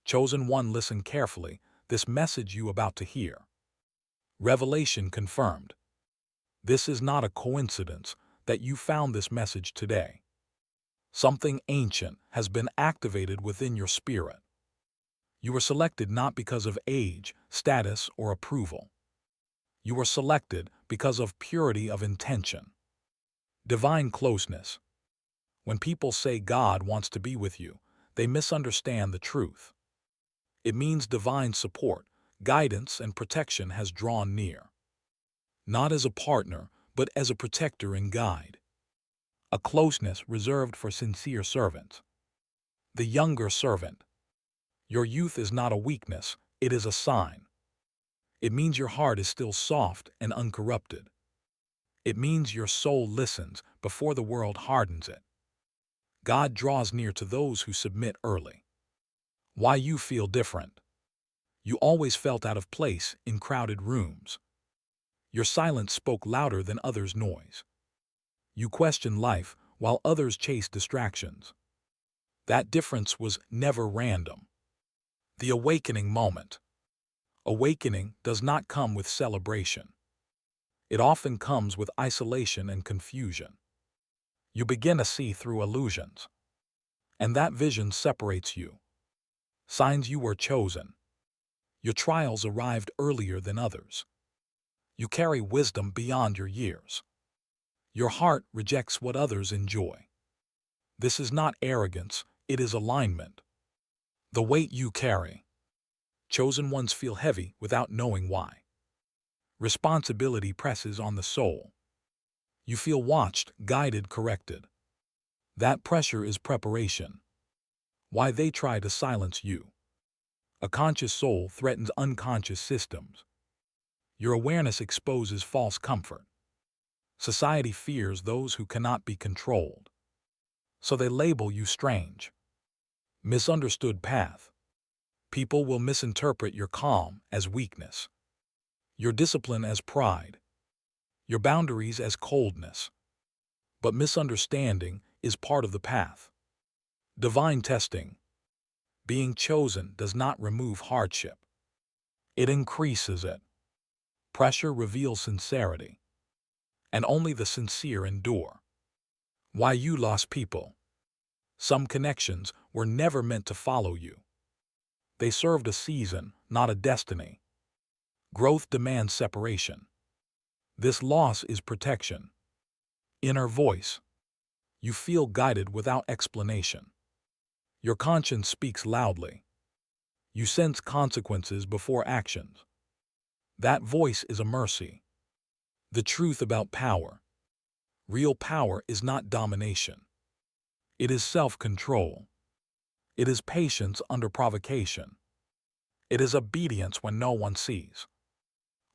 Chosen one, listen carefully, this message you about to hear. Revelation confirmed. This is not a coincidence that you found this message today. Something ancient has been activated within your spirit. You were selected not because of age, status, or approval. You were selected because of purity of intention. Divine closeness. When people say God wants to be with you, they misunderstand the truth. It means divine support, guidance, and protection has drawn near. Not as a partner, but as a protector and guide. A closeness reserved for sincere servants. The younger servant. Your youth is not a weakness, it is a sign. It means your heart is still soft and uncorrupted. It means your soul listens before the world hardens it. God draws near to those who submit early. Why you feel different. You always felt out of place in crowded rooms. Your silence spoke louder than others' noise. You questioned life while others chased distractions. That difference was never random. The awakening moment. Awakening does not come with celebration. It often comes with isolation and confusion. You begin to see through illusions. And that vision separates you. Signs you were chosen. Your trials arrived earlier than others. You carry wisdom beyond your years. Your heart rejects what others enjoy. This is not arrogance, it is alignment. The weight you carry. Chosen ones feel heavy without knowing why. Responsibility presses on the soul. You feel watched, guided, corrected. That pressure is preparation. Why they try to silence you. A conscious soul threatens unconscious systems. Your awareness exposes false comfort. Society fears those who cannot be controlled. So they label you strange. Misunderstood path. People will misinterpret your calm as weakness. Your discipline as pride. Your boundaries as coldness. But misunderstanding is part of the path. Divine testing. Being chosen does not remove hardship. It increases it. Pressure reveals sincerity. And only the sincere endure. Why you lost people. Some connections were never meant to follow you. They served a season, not a destiny. Growth demands separation. This loss is protection. Inner voice. You feel guided without explanation. Your conscience speaks loudly. You sense consequences before actions. That voice is a mercy. The truth about power. Real power is not domination. It is self-control. It is patience under provocation. It is obedience when no one sees.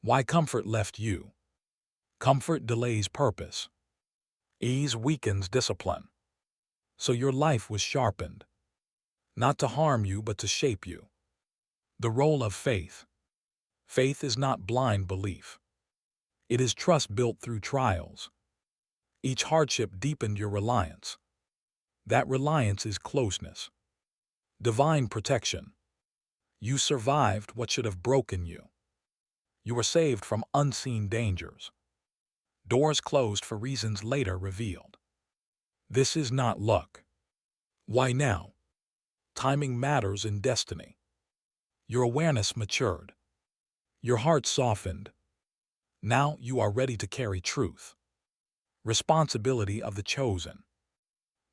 Why comfort left you? Comfort delays purpose. Ease weakens discipline. So your life was sharpened. Not to harm you, but to shape you. The role of faith. Faith is not blind belief. It is trust built through trials. Each hardship deepened your reliance. That reliance is closeness. Divine protection. You survived what should have broken you. You were saved from unseen dangers. Doors closed for reasons later revealed. This is not luck. Why now? Timing matters in destiny. Your awareness matured. Your heart softened. Now you are ready to carry truth. Responsibility of the chosen.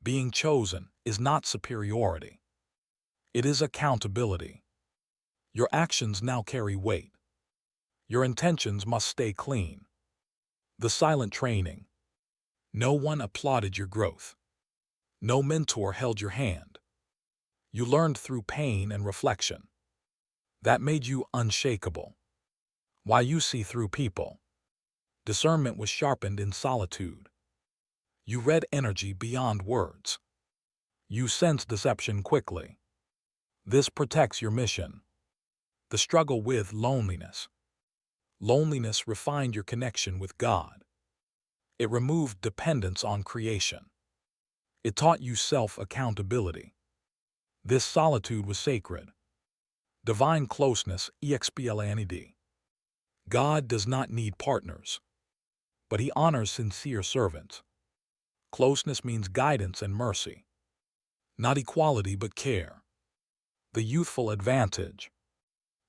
Being chosen is not superiority. It is accountability. Your actions now carry weight. Your intentions must stay clean. The silent training. No one applauded your growth. No mentor held your hand. You learned through pain and reflection. That made you unshakable. Why you see through people. Discernment was sharpened in solitude. You read energy beyond words. You sense deception quickly. This protects your mission. The struggle with loneliness. Loneliness refined your connection with God. It removed dependence on creation. It taught you self-accountability. This solitude was sacred. Divine closeness, explained. God does not need partners, but he honors sincere servants. Closeness means guidance and mercy, not equality but care. The youthful advantage.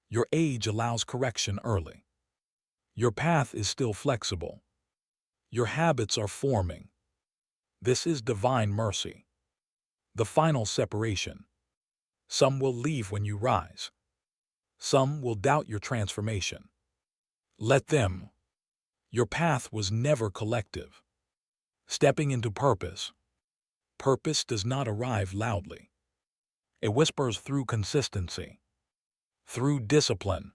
Your age allows correction early. Your path is still flexible. Your habits are forming. This is divine mercy. The final separation. Some will leave when you rise. Some will doubt your transformation. Let them. Your path was never collective. Stepping into purpose. Purpose does not arrive loudly. It whispers through consistency, through discipline,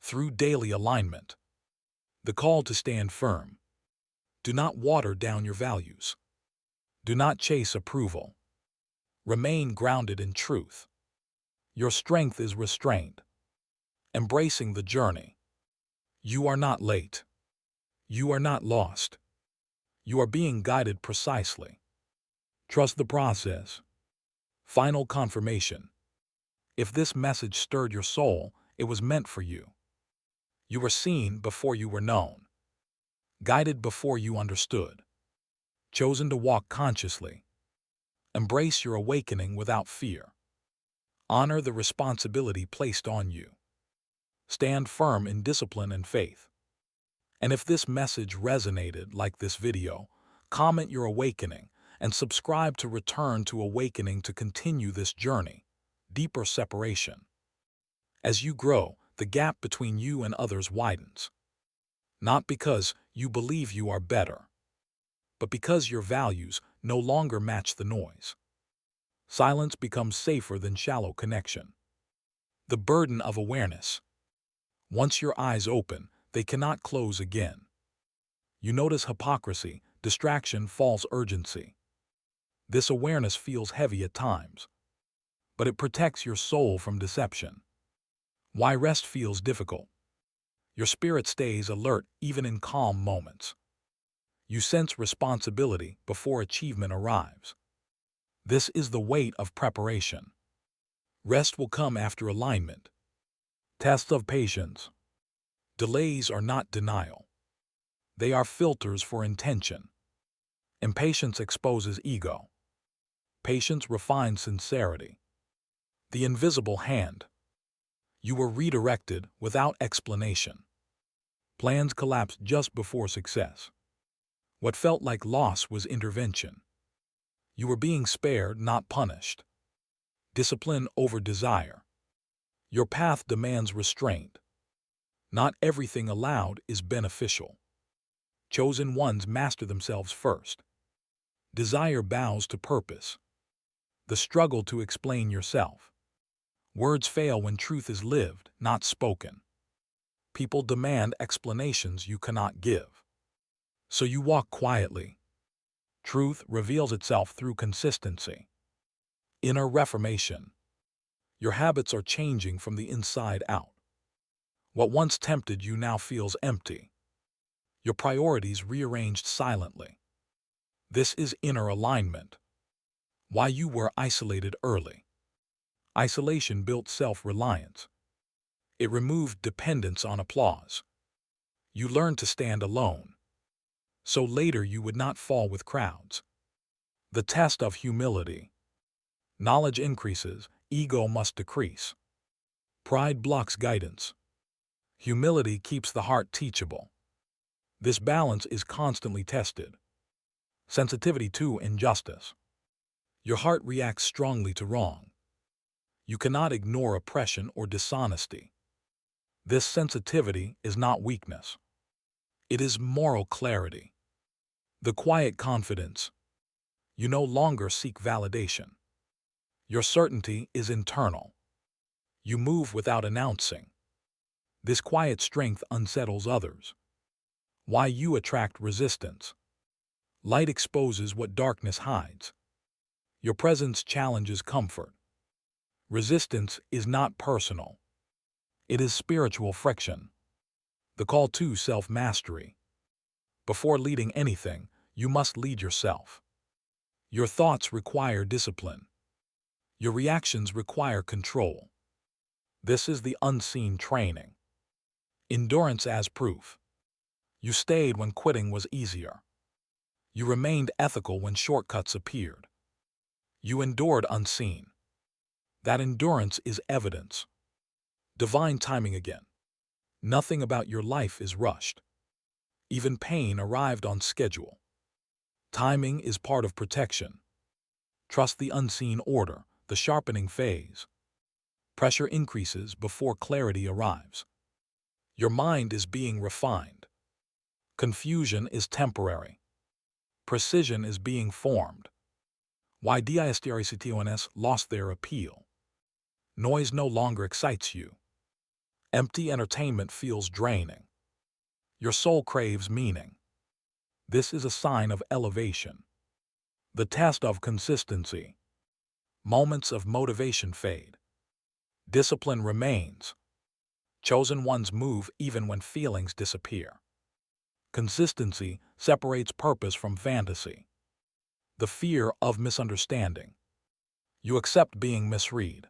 through daily alignment. The call to stand firm. Do not water down your values. Do not chase approval. Remain grounded in truth. Your strength is restrained. Embracing the journey. You are not late. You are not lost. You are being guided precisely. Trust the process. Final confirmation. If this message stirred your soul, it was meant for you. You were seen before you were known. Guided before you understood. Chosen to walk consciously. Embrace your awakening without fear. Honor the responsibility placed on you. Stand firm in discipline and faith. And if this message resonated like this video, comment your awakening and subscribe to Return to Awakening to continue this journey. Deeper separation. As you grow, the gap between you and others widens. Not because you believe you are better, but because your values no longer match the noise. Silence becomes safer than shallow connection. The burden of awareness. Once your eyes open, they cannot close again. You notice hypocrisy, distraction, false urgency. This awareness feels heavy at times, but it protects your soul from deception. Why rest feels difficult. Your spirit stays alert even in calm moments. You sense responsibility before achievement arrives. This is the weight of preparation. Rest will come after alignment. Tests of patience. Delays are not denial. They are filters for intention. Impatience exposes ego. Patience refines sincerity. The invisible hand. You were redirected without explanation. Plans collapsed just before success. What felt like loss was intervention. You were being spared, not punished. Discipline over desire. Your path demands restraint. Not everything allowed is beneficial. Chosen ones master themselves first. Desire bows to purpose. The struggle to explain yourself. Words fail when truth is lived, not spoken. People demand explanations you cannot give. So you walk quietly. Truth reveals itself through consistency. Inner reformation. Your habits are changing from the inside out. What once tempted you now feels empty. Your priorities rearranged silently. This is inner alignment. Why you were isolated early. Isolation built self-reliance. It removed dependence on applause. You learned to stand alone. So later you would not fall with crowds. The test of humility. Knowledge increases, ego must decrease. Pride blocks guidance. Humility keeps the heart teachable. This balance is constantly tested. Sensitivity to injustice. Your heart reacts strongly to wrong. You cannot ignore oppression or dishonesty. This sensitivity is not weakness. It is moral clarity. The quiet confidence. You no longer seek validation. Your certainty is internal. You move without announcing. This quiet strength unsettles others. Why you attract resistance. Light exposes what darkness hides. Your presence challenges comfort. Resistance is not personal. It is spiritual friction. The call to self-mastery. Before leading anything, you must lead yourself. Your thoughts require discipline. Your reactions require control. This is the unseen training. Endurance as proof. You stayed when quitting was easier. You remained ethical when shortcuts appeared. You endured unseen. That endurance is evidence. Divine timing again. Nothing about your life is rushed. Even pain arrived on schedule. Timing is part of protection. Trust the unseen order, the sharpening phase. Pressure increases before clarity arrives. Your mind is being refined. Confusion is temporary. Precision is being formed. Why distortions lost their appeal. Noise no longer excites you. Empty entertainment feels draining. Your soul craves meaning. This is a sign of elevation. The test of consistency. Moments of motivation fade. Discipline remains. Chosen ones move even when feelings disappear. Consistency separates purpose from fantasy. The fear of misunderstanding. You accept being misread.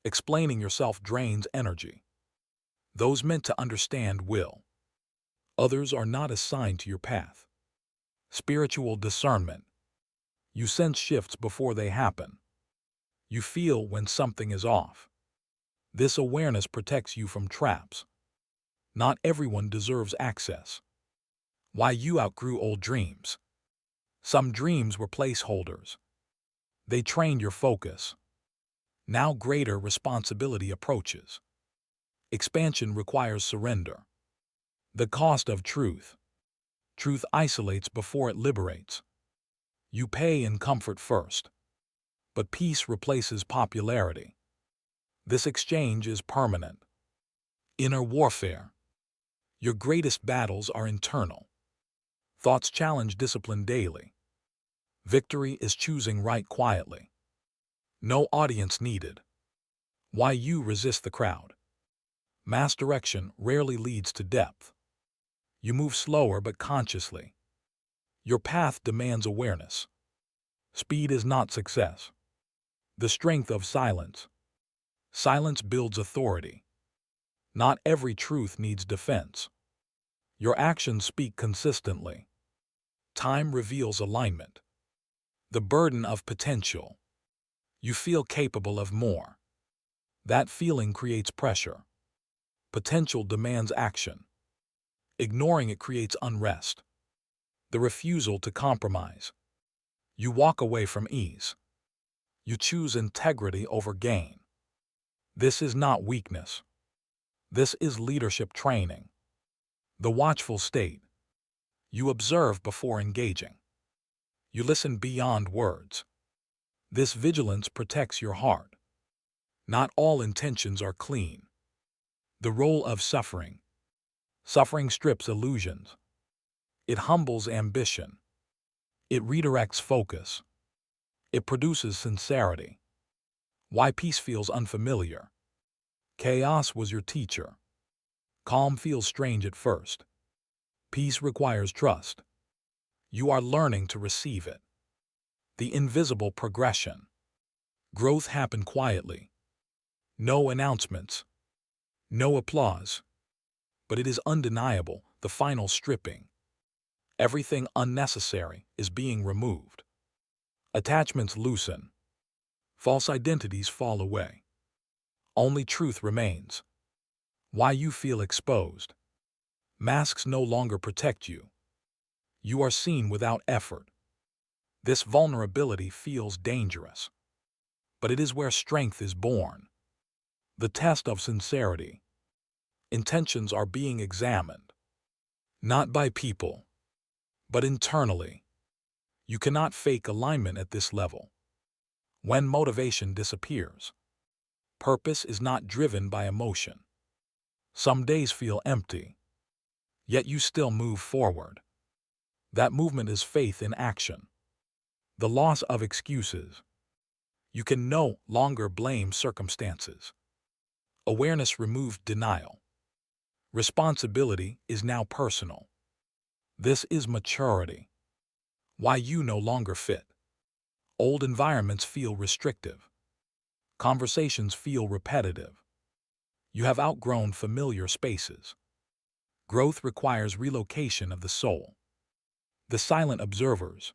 Explaining yourself drains energy. Those meant to understand will. Others are not assigned to your path. Spiritual discernment. You sense shifts before they happen. You feel when something is off. This awareness protects you from traps. Not everyone deserves access. Why you outgrew old dreams. Some dreams were placeholders. They trained your focus. Now greater responsibility approaches. Expansion requires surrender. The cost of truth. Truth isolates before it liberates. You pay in comfort first. But peace replaces popularity. This exchange is permanent. Inner warfare. Your greatest battles are internal. Thoughts challenge discipline daily. Victory is choosing right quietly. No audience needed. Why you resist the crowd. Mass direction rarely leads to depth. You move slower but consciously. Your path demands awareness. Speed is not success. The strength of silence. Silence builds authority. Not every truth needs defense. Your actions speak consistently. Time reveals alignment. The burden of potential. You feel capable of more. That feeling creates pressure. Potential demands action. Ignoring it creates unrest. The refusal to compromise. You walk away from ease. You choose integrity over gain. This is not weakness. This is leadership training. The watchful state. You observe before engaging. You listen beyond words. This vigilance protects your heart. Not all intentions are clean. The role of suffering. Suffering strips illusions. It humbles ambition. It redirects focus. It produces sincerity. Why peace feels unfamiliar. Chaos was your teacher. Calm feels strange at first. Peace requires trust. You are learning to receive it. The invisible progression. Growth happened quietly. No announcements. No applause. But it is undeniable, the final stripping. Everything unnecessary is being removed. Attachments loosen. False identities fall away. Only truth remains. Why you feel exposed. Masks no longer protect you. You are seen without effort. This vulnerability feels dangerous. But it is where strength is born. The test of sincerity. Intentions are being examined. Not by people, but internally. You cannot fake alignment at this level. When motivation disappears, purpose is not driven by emotion. Some days feel empty, yet you still move forward. That movement is faith in action. The loss of excuses. You can no longer blame circumstances. Awareness removed denial. Responsibility is now personal. This is maturity. Why you no longer fit. Old environments feel restrictive. Conversations feel repetitive. You have outgrown familiar spaces. Growth requires relocation of the soul. The silent observers.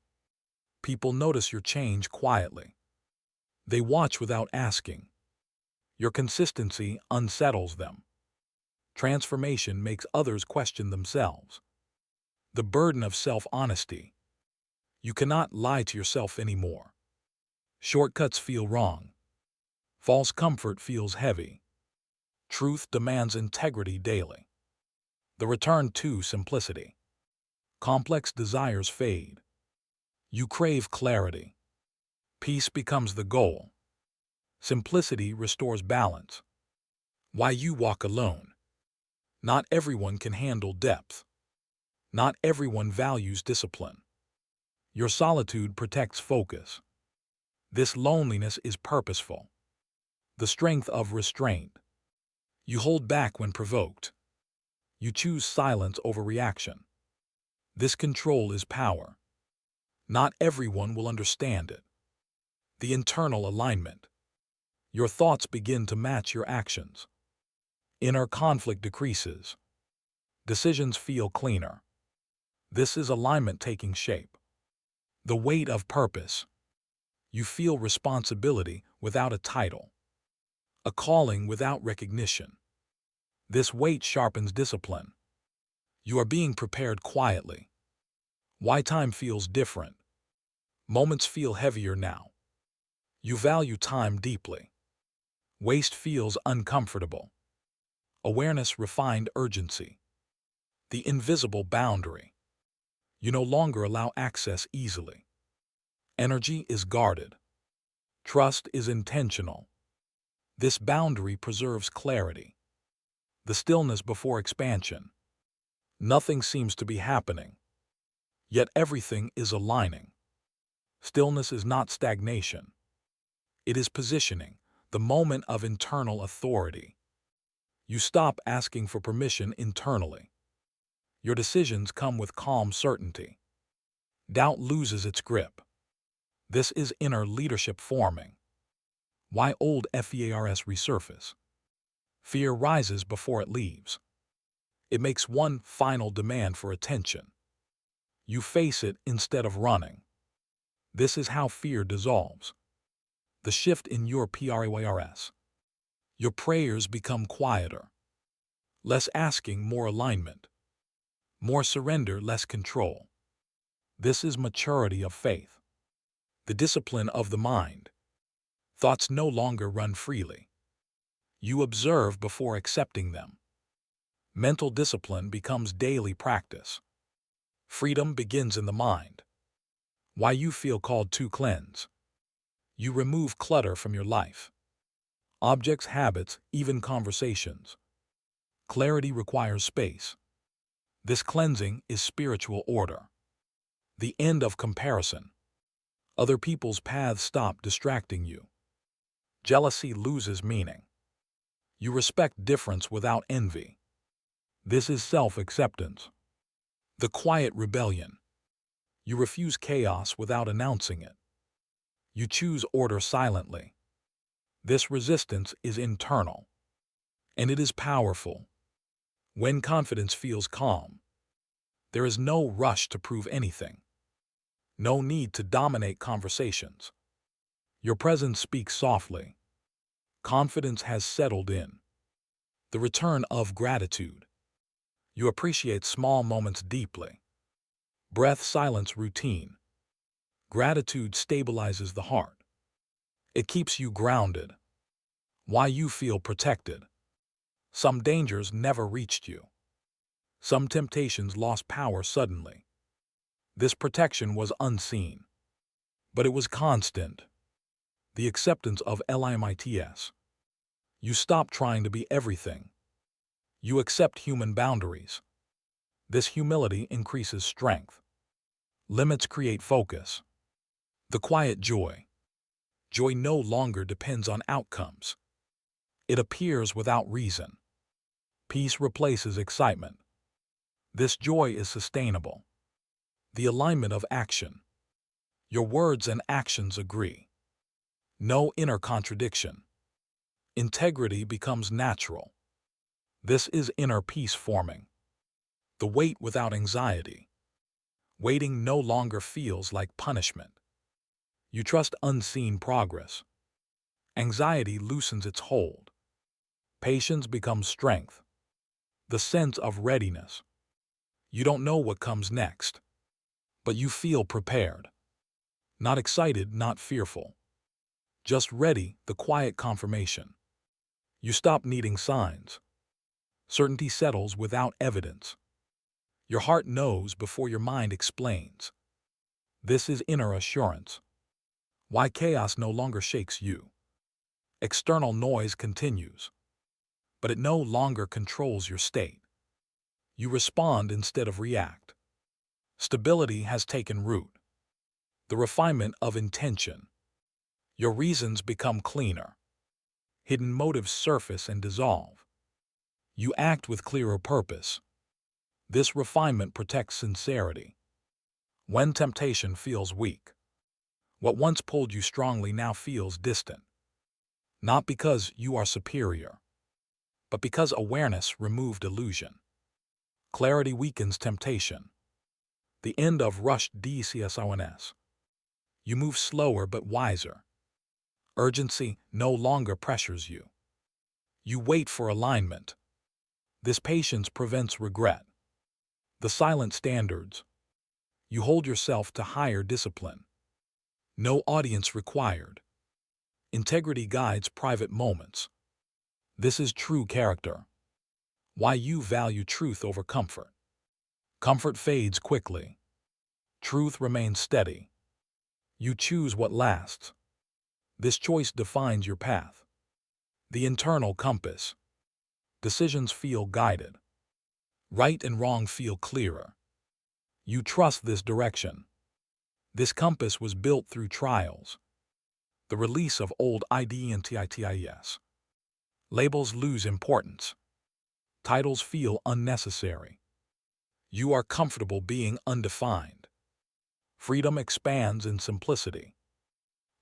People notice your change quietly. They watch without asking. Your consistency unsettles them. Transformation makes others question themselves. The burden of self-honesty. You cannot lie to yourself anymore. Shortcuts feel wrong. False comfort feels heavy. Truth demands integrity daily. The return to simplicity. Complex desires fade. You crave clarity. Peace becomes the goal. Simplicity restores balance. Why you walk alone. Not everyone can handle depth. Not everyone values discipline. Your solitude protects focus. This loneliness is purposeful. The strength of restraint. You hold back when provoked. You choose silence over reaction. This control is power. Not everyone will understand it. The internal alignment. Your thoughts begin to match your actions. Inner conflict decreases. Decisions feel cleaner. This is alignment taking shape. The weight of purpose. You feel responsibility without a title. A calling without recognition. This weight sharpens discipline. You are being prepared quietly. Why time feels different. Moments feel heavier now. You value time deeply. Waste feels uncomfortable. Awareness refined urgency. The invisible boundary. You no longer allow access easily. Energy is guarded. Trust is intentional. This boundary preserves clarity. The stillness before expansion. Nothing seems to be happening. Yet everything is aligning. Stillness is not stagnation. It is positioning, the moment of internal authority. You stop asking for permission internally. Your decisions come with calm certainty. Doubt loses its grip. This is inner leadership forming. Why old FEARS resurface? Fear rises before it leaves. It makes one final demand for attention. You face it instead of running. This is how fear dissolves. The shift in your PRAYRS. Your prayers become quieter. Less asking, more alignment. More surrender, less control. This is maturity of faith. The discipline of the mind. Thoughts no longer run freely. You observe before accepting them. Mental discipline becomes daily practice. Freedom begins in the mind. Why you feel called to cleanse. You remove clutter from your life. Objects, habits, even conversations. Clarity requires space. This cleansing is spiritual order. The end of comparison. Other people's paths stop distracting you. Jealousy loses meaning. You respect difference without envy. This is self-acceptance. The quiet rebellion. You refuse chaos without announcing it. You choose order silently. This resistance is internal. And it is powerful. When confidence feels calm, there is no rush to prove anything. No need to dominate conversations. Your presence speaks softly. Confidence has settled in. The return of gratitude. You appreciate small moments deeply. Breath silence routine. Gratitude stabilizes the heart. It keeps you grounded. Why you feel protected. Some dangers never reached you. Some temptations lost power suddenly. This protection was unseen. But it was constant. The acceptance of limits. You stop trying to be everything. You accept human boundaries. This humility increases strength. Limits create focus. The quiet joy. Joy no longer depends on outcomes. It appears without reason. Peace replaces excitement. This joy is sustainable. The alignment of action. Your words and actions agree. No inner contradiction. Integrity becomes natural. This is inner peace forming. The wait without anxiety. Waiting no longer feels like punishment. You trust unseen progress. Anxiety loosens its hold. Patience becomes strength. The sense of readiness. You don't know what comes next, but you feel prepared. Not excited, not fearful. Just ready, the quiet confirmation. You stop needing signs. Certainty settles without evidence. Your heart knows before your mind explains. This is inner assurance. Why chaos no longer shakes you. External noise continues, but it no longer controls your state. You respond instead of react. Stability has taken root. The refinement of intention. Your reasons become cleaner. Hidden motives surface and dissolve. You act with clearer purpose. This refinement protects sincerity. When temptation feels weak, what once pulled you strongly now feels distant. Not because you are superior, but because awareness removed illusion. Clarity weakens temptation. The end of rushed DCSONS. You move slower but wiser. Urgency no longer pressures you. You wait for alignment. This patience prevents regret. The silent standards. You hold yourself to higher discipline. No audience required. Integrity guides private moments. This is true character. Why you value truth over comfort. Comfort fades quickly. Truth remains steady. You choose what lasts. This choice defines your path. The internal compass. Decisions feel guided. Right and wrong feel clearer. You trust this direction. This compass was built through trials. The release of old identities. Labels lose importance. Titles feel unnecessary. You are comfortable being undefined. Freedom expands in simplicity.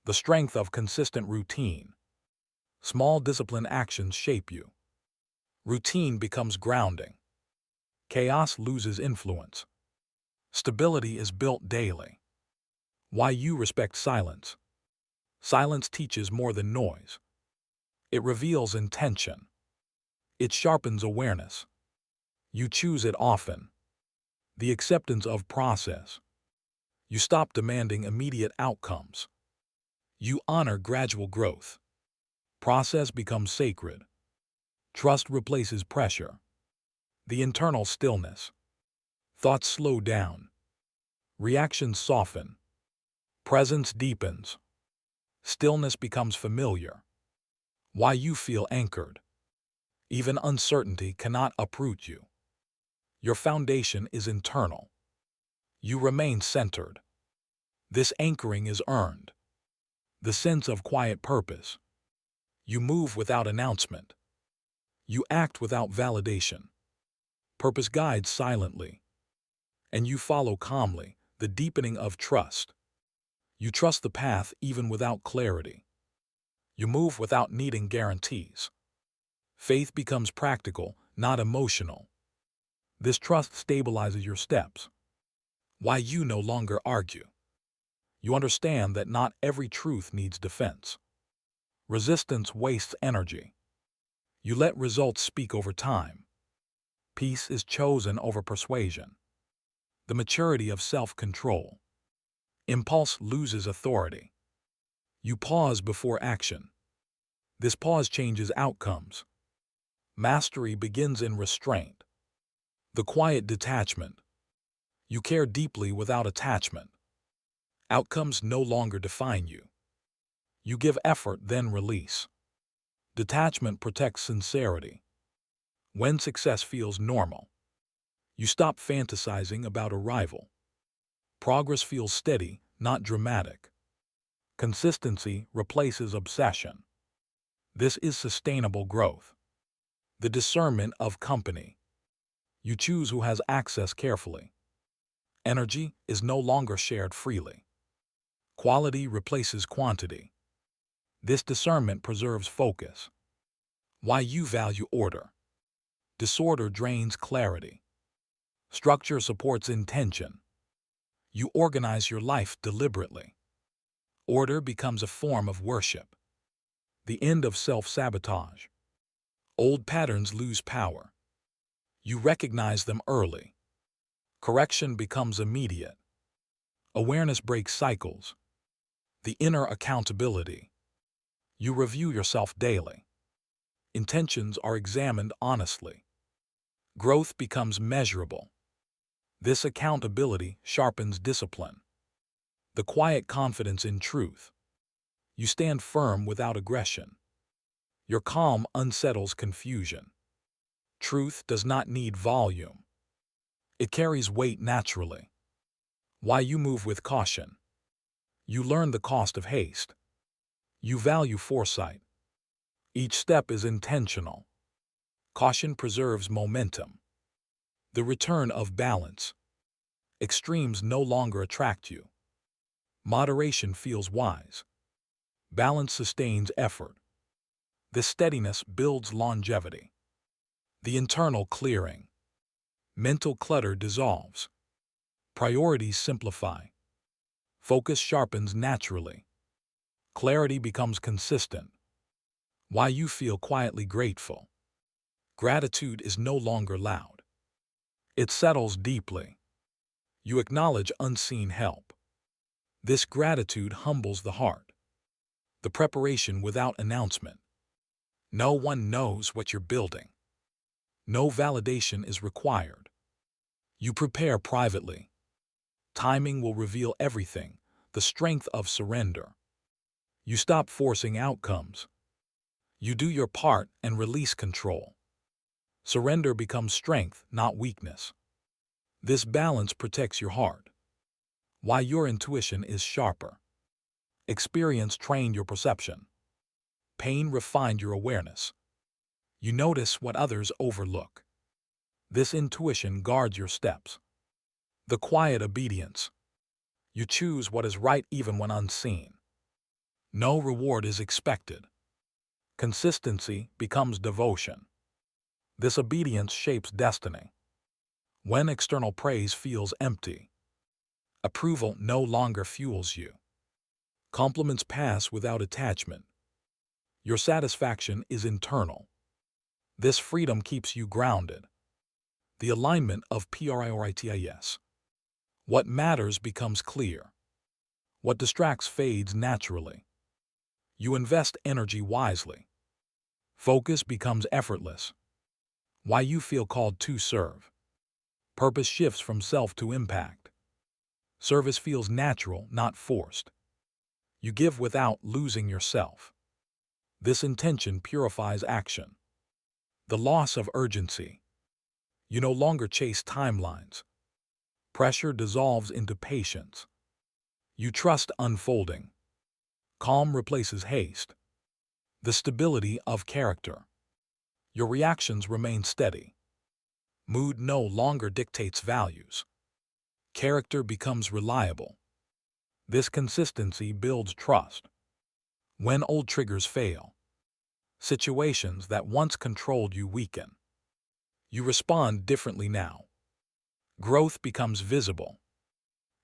The strength of consistent routine. Small discipline actions shape you. Routine becomes grounding. Chaos loses influence. Stability is built daily. Why you respect silence. Silence teaches more than noise. It reveals intention. It sharpens awareness. You choose it often. The acceptance of process. You stop demanding immediate outcomes. You honor gradual growth. Process becomes sacred. Trust replaces pressure. The internal stillness. Thoughts slow down. Reactions soften. Presence deepens. Stillness becomes familiar. Why you feel anchored. Even uncertainty cannot uproot you. Your foundation is internal. You remain centered. This anchoring is earned. The sense of quiet purpose. You move without announcement. You act without validation. Purpose guides silently. And you follow calmly, the deepening of trust. You trust the path even without clarity. You move without needing guarantees. Faith becomes practical, not emotional. This trust stabilizes your steps. Why you no longer argue. You understand that not every truth needs defense. Resistance wastes energy. You let results speak over time. Peace is chosen over persuasion. The maturity of self-control. Impulse loses authority. You pause before action. This pause changes outcomes. Mastery begins in restraint. The quiet detachment. You care deeply without attachment. Outcomes no longer define you. You give effort, then release. Detachment protects sincerity. When success feels normal, you stop fantasizing about arrival. Progress feels steady, not dramatic. Consistency replaces obsession. This is sustainable growth. The discernment of company. You choose who has access carefully. Energy is no longer shared freely. Quality replaces quantity. This discernment preserves focus. Why you value order. Disorder drains clarity. Structure supports intention. You organize your life deliberately. Order becomes a form of worship. The end of self-sabotage. Old patterns lose power. You recognize them early. Correction becomes immediate. Awareness breaks cycles. The inner accountability. You review yourself daily. Intentions are examined honestly. Growth becomes measurable. This accountability sharpens discipline. The quiet confidence in truth. You stand firm without aggression. Your calm unsettles confusion. Truth does not need volume. It carries weight naturally. Why you move with caution. You learn the cost of haste. You value foresight. Each step is intentional. Caution preserves momentum. The return of balance. Extremes no longer attract you. Moderation feels wise. Balance sustains effort. This steadiness builds longevity. The internal clearing. Mental clutter dissolves. Priorities simplify. Focus sharpens naturally. Clarity becomes consistent. Why you feel quietly grateful. Gratitude is no longer loud. It settles deeply. You acknowledge unseen help. This gratitude humbles the heart. The preparation without announcement. No one knows what you're building. No validation is required. You prepare privately. Timing will reveal everything, the strength of surrender. You stop forcing outcomes. You do your part and release control. Surrender becomes strength, not weakness. This balance protects your heart. Why your intuition is sharper. Experience trained your perception. Pain refined your awareness. You notice what others overlook. This intuition guards your steps. The quiet obedience. You choose what is right even when unseen. No reward is expected. Consistency becomes devotion. This obedience shapes destiny. When external praise feels empty, approval no longer fuels you. Compliments pass without attachment. Your satisfaction is internal. This freedom keeps you grounded. The alignment of priorities. What matters becomes clear. What distracts fades naturally. You invest energy wisely. Focus becomes effortless. Why you feel called to serve. Purpose shifts from self to impact. Service feels natural, not forced. You give without losing yourself. This intention purifies action. The loss of urgency. You no longer chase timelines. Pressure dissolves into patience. You trust unfolding. Calm replaces haste. The stability of character. Your reactions remain steady. Mood no longer dictates values. Character becomes reliable. This consistency builds trust. When old triggers fail, situations that once controlled you weaken. You respond differently now. Growth becomes visible.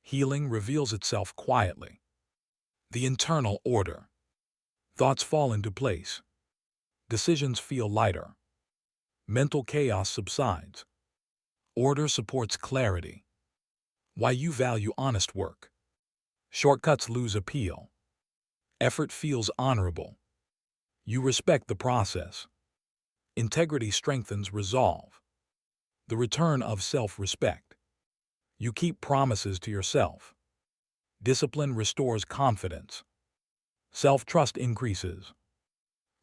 Healing reveals itself quietly. The internal order. Thoughts fall into place. Decisions feel lighter. Mental chaos subsides. Order supports clarity. Why you value honest work. Shortcuts lose appeal. Effort feels honorable. You respect the process. Integrity strengthens resolve. The return of self-respect. You keep promises to yourself. Discipline restores confidence. Self-trust increases.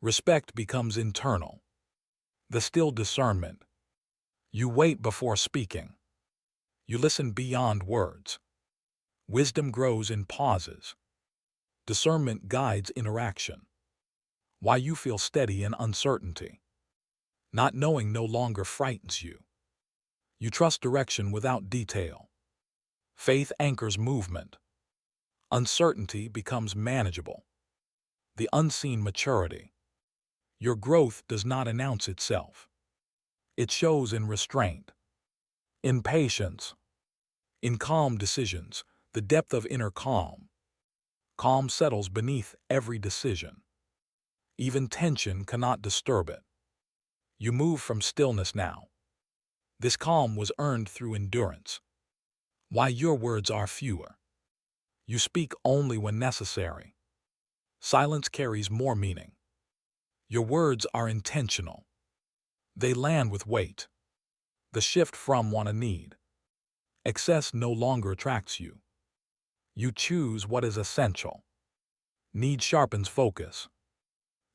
Respect becomes internal. The still discernment. You wait before speaking. You listen beyond words. Wisdom grows in pauses. Discernment guides interaction. Why you feel steady in uncertainty. Not knowing no longer frightens you. You trust direction without detail. Faith anchors movement. Uncertainty becomes manageable. The unseen maturity. Your growth does not announce itself. It shows in restraint, in patience, in calm decisions, the depth of inner calm. Calm settles beneath every decision. Even tension cannot disturb it. You move from stillness now. This calm was earned through endurance. Why your words are fewer. You speak only when necessary. Silence carries more meaning. Your words are intentional. They land with weight. The shift from want to need. Excess no longer attracts you. You choose what is essential. Need sharpens focus.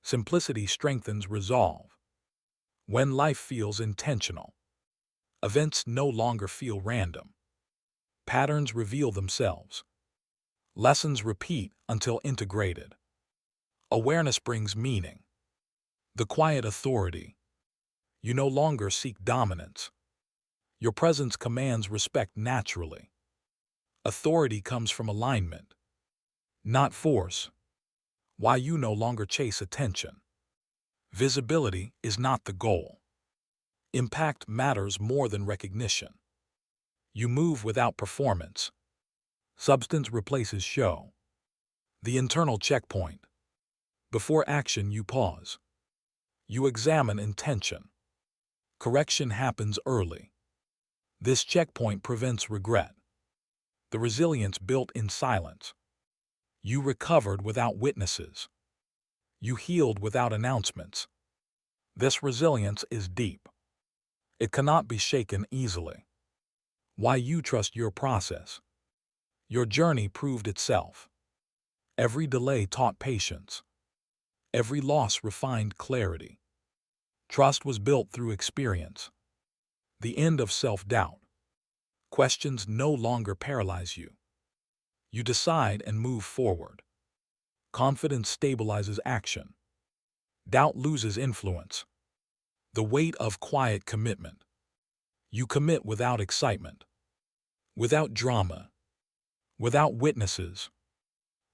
Simplicity strengthens resolve. When life feels intentional, events no longer feel random. Patterns reveal themselves. Lessons repeat until integrated. Awareness brings meaning. The quiet authority. You no longer seek dominance. Your presence commands respect naturally. Authority comes from alignment, not force. Why you no longer chase attention. Visibility is not the goal. Impact matters more than recognition. You move without performance. Substance replaces show. The internal checkpoint. Before action you pause. You examine intention. Correction happens early. This checkpoint prevents regret. The resilience built in silence. You recovered without witnesses. You healed without announcements. This resilience is deep. It cannot be shaken easily. Why you trust your process. Your journey proved itself. Every delay taught patience. Every loss refined clarity. Trust was built through experience. The end of self-doubt. Questions no longer paralyze you. You decide and move forward. Confidence stabilizes action. Doubt loses influence. The weight of quiet commitment. You commit without excitement, without drama, without witnesses.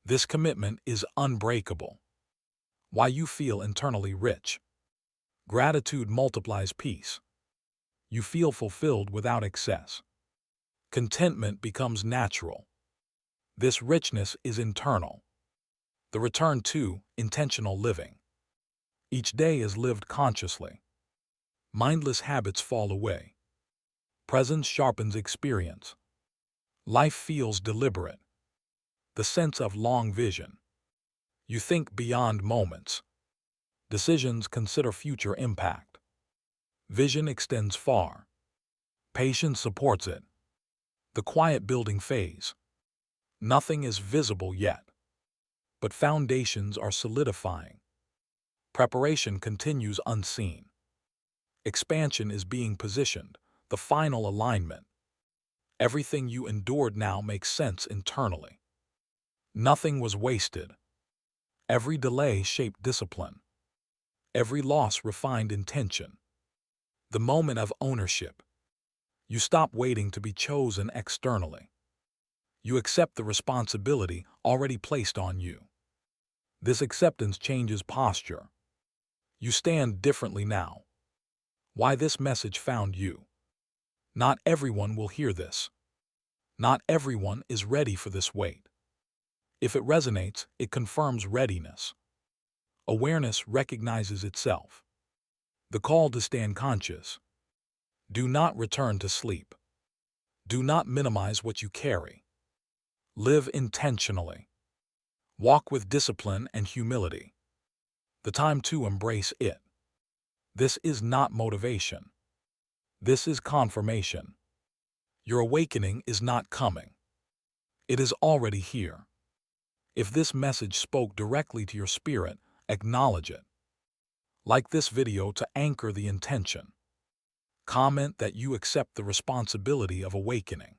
This commitment is unbreakable. Why you feel internally rich. Gratitude multiplies peace. You feel fulfilled without excess. Contentment becomes natural. This richness is internal. The return to intentional living. Each day is lived consciously. Mindless habits fall away. Presence sharpens experience. Life feels deliberate. The sense of long vision. You think beyond moments. Decisions consider future impact. Vision extends far. Patience supports it. The quiet building phase. Nothing is visible yet, but foundations are solidifying. Preparation continues unseen. Expansion is being positioned, the final alignment. Everything you endured now makes sense internally. Nothing was wasted. Every delay shaped discipline. Every loss refined intention. The moment of ownership. You stop waiting to be chosen externally. You accept the responsibility already placed on you. This acceptance changes posture. You stand differently now. Why this message found you. Not everyone will hear this. Not everyone is ready for this weight. If it resonates, it confirms readiness. Awareness recognizes itself. The call to stand conscious. Do not return to sleep. Do not minimize what you carry. Live intentionally. Walk with discipline and humility. The time to embrace it. This is not motivation. This is confirmation. Your awakening is not coming. It is already here. If this message spoke directly to your spirit, acknowledge it. Like this video to anchor the intention. Comment that you accept the responsibility of awakening.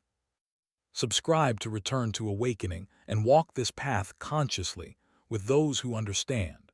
Subscribe to return to awakening and walk this path consciously with those who understand.